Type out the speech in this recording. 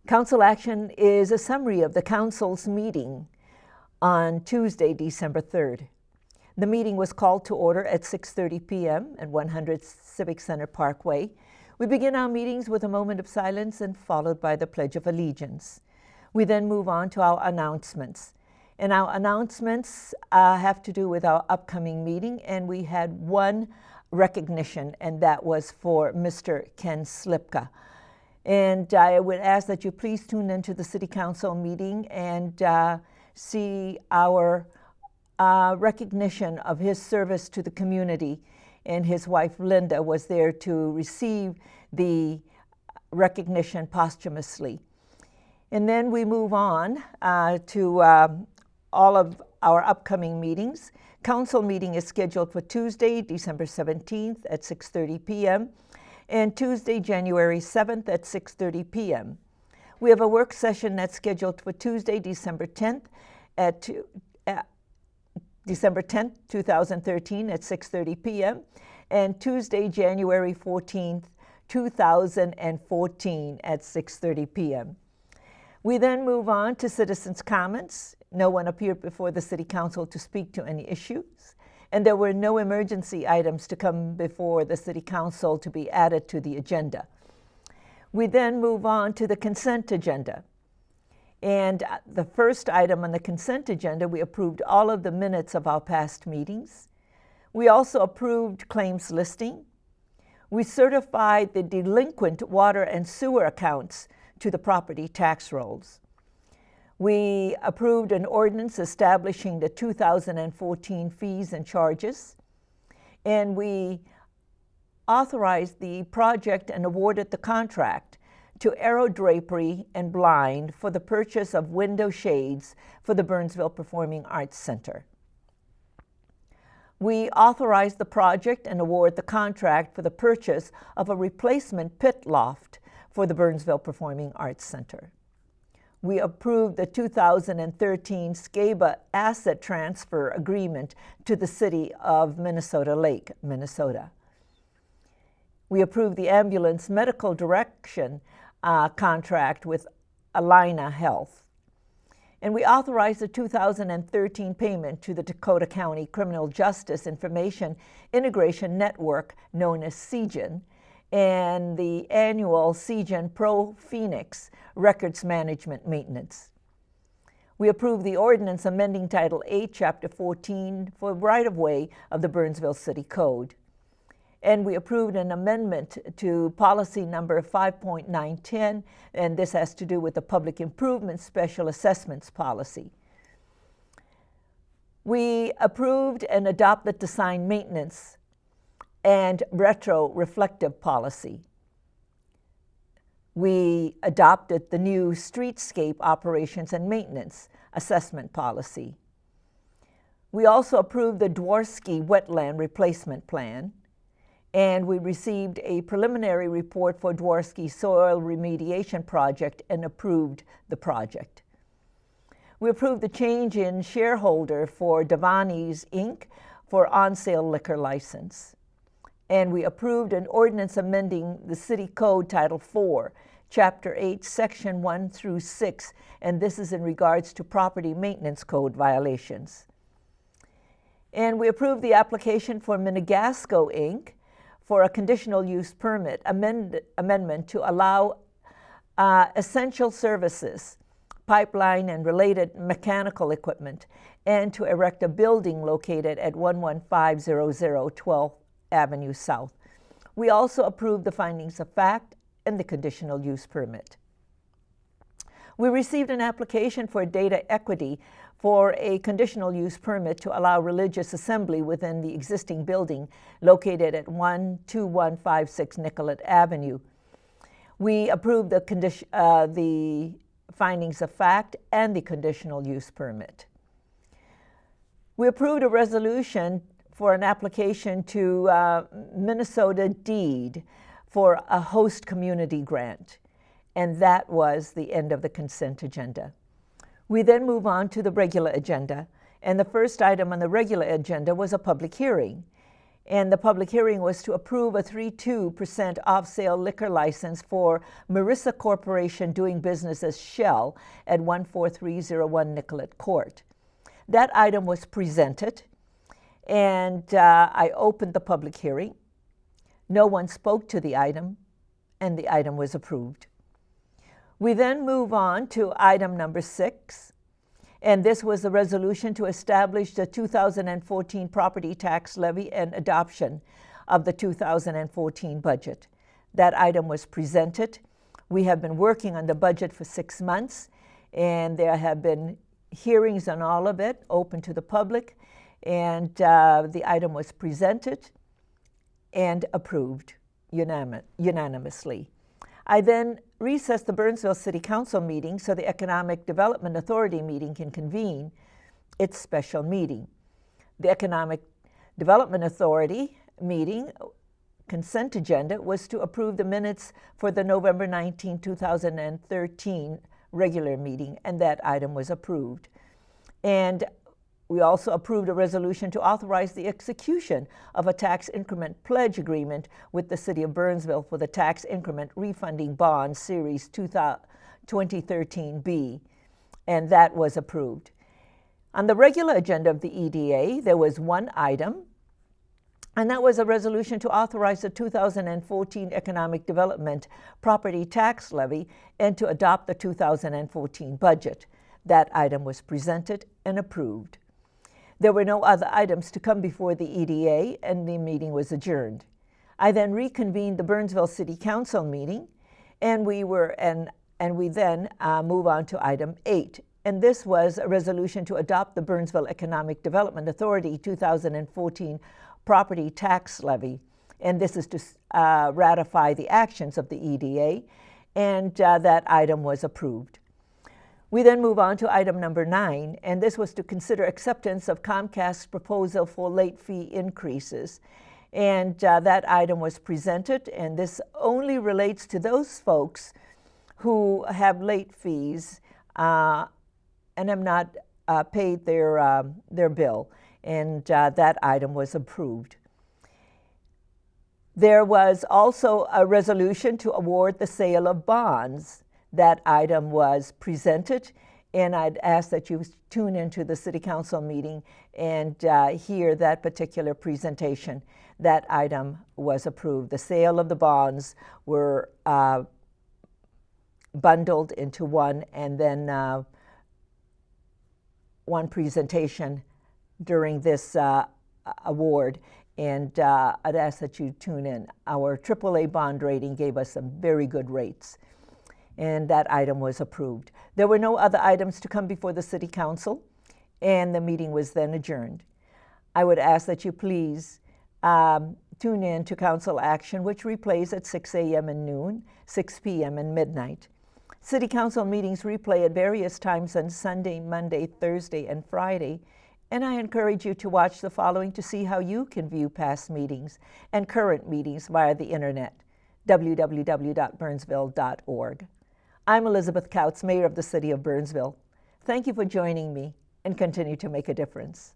Council action is a summary of the Council's meeting on Tuesday, December 3rd. The meeting was called to order at 6:30 p.m. at 100 Civic Center Parkway. We begin our meetings with a moment of silence and followed by the Pledge of Allegiance. We then move on to our announcements. And our announcements have to do with our upcoming meeting, and we had one recognition, and that was for Mr. Ken Slipka. And I would ask that you please tune into the City Council meeting and see our recognition of his service to the community. And his wife, Linda, was there to receive the recognition posthumously. And then we move on to all of our upcoming meetings. Council meeting is scheduled for Tuesday, December 17th at 6:30 p.m. and Tuesday, January 7th at 6:30 p.m. We have a work session that's scheduled for Tuesday, December 10th, 2013 at 6:30 p.m. and Tuesday, January 14th, 2014 at 6:30 p.m. We then move on to citizens' comments. No one appeared before the City Council to speak to any issues, and there were no emergency items to come before the City Council to be added to the agenda. We then move on to the consent agenda. And the first item on the consent agenda, we approved all of the minutes of our past meetings. We also approved claims listing. We certified the delinquent water and sewer accounts to the property tax rolls. We approved an ordinance establishing the 2014 fees and charges, and we authorized the project and awarded the contract to Aero Drapery and Blind for the purchase of window shades for the Burnsville Performing Arts Center. We authorized the project and award the contract for the purchase of a replacement pit loft for the Burnsville Performing Arts Center. We approved the 2013 SCABA asset transfer agreement to the City of Minnesota Lake, Minnesota. We approved the ambulance medical direction contract with Alina Health. And we authorized the 2013 payment to the Dakota County Criminal Justice Information Integration Network, known as CGIN, and the annual CGIN Pro Phoenix Records Management Maintenance. We approved the ordinance amending Title 8, Chapter 14 for right-of-way of the Burnsville City Code. And we approved an amendment to policy number 5.910, and this has to do with the Public Improvement Special Assessments Policy. We approved and adopted the sign maintenance and retro-reflective policy. We adopted the new streetscape operations and maintenance assessment policy. We also approved the Dworsky Wetland Replacement Plan, and we received a preliminary report for Dworsky Soil Remediation Project and approved the project. We approved the change in shareholder for Devani's Inc. for on-sale liquor license. And we approved an ordinance amending the City Code Title 4, Chapter 8, Section 1 through 6, and this is in regards to property maintenance code violations. And we approved the application for Minigasco Inc. for a conditional use permit amendment to allow essential services, pipeline and related mechanical equipment, and to erect a building located at 11500 12th Avenue South. We also approved the findings of fact and the conditional use permit. We received an application for data equity for a conditional use permit to allow religious assembly within the existing building located at 12156 Nicollet Avenue. We approved the findings of fact and the conditional use permit. We approved a resolution for an application to Minnesota Deed for a host community grant. And that was the end of the consent agenda. We then move on to the regular agenda, and the first item on the regular agenda was a public hearing. And the public hearing was to approve a 3.2% off-sale liquor license for Marissa Corporation doing business as Shell at 14301 Nicollet Court. That item was presented, and I opened the public hearing. No one spoke to the item, and the item was approved. We then move on to item number 6, and this was the resolution to establish the 2014 property tax levy and adoption of the 2014 budget. That item was presented. We have been working on the budget for 6 months, and there have been hearings on all of it, open to the public, and the item was presented and approved unanimously. I then recessed the Burnsville City Council meeting so the Economic Development Authority meeting can convene its special meeting. The Economic Development Authority meeting consent agenda was to approve the minutes for the November 19, 2013 regular meeting, and that item was approved. And we also approved a resolution to authorize the execution of a tax increment pledge agreement with the City of Burnsville for the tax increment refunding bond series 2013B, and that was approved. On the regular agenda of the EDA, there was one item, and that was a resolution to authorize the 2014 Economic Development Property Tax Levy and to adopt the 2014 budget. That item was presented and approved. There were no other items to come before the EDA, and the meeting was adjourned. I then reconvened the Burnsville City Council meeting, and we then move on to item 8. And this was a resolution to adopt the Burnsville Economic Development Authority 2014 property tax levy. And this is to ratify the actions of the EDA, and that item was approved. We then move on to item number 9, and this was to consider acceptance of Comcast's proposal for late fee increases. And that item was presented, and this only relates to those folks who have late fees and have not paid their bill, and that item was approved. There was also a resolution to award the sale of bonds. That item was presented, and I'd ask that you tune into the City Council meeting and hear that particular presentation. That item was approved. The sale of the bonds were bundled into one, and then one presentation during this award, and I'd ask that you tune in. Our AAA bond rating gave us some very good rates, and that item was approved. There were no other items to come before the City Council, and the meeting was then adjourned. I would ask that you please tune in to Council Action, which replays at 6 a.m. and noon, 6 p.m. and midnight. City Council meetings replay at various times on Sunday, Monday, Thursday, and Friday, and I encourage you to watch the following to see how you can view past meetings and current meetings via the internet, www.burnsville.org. I'm Elizabeth Couts, Mayor of the City of Burnsville. Thank you for joining me, and continue to make a difference.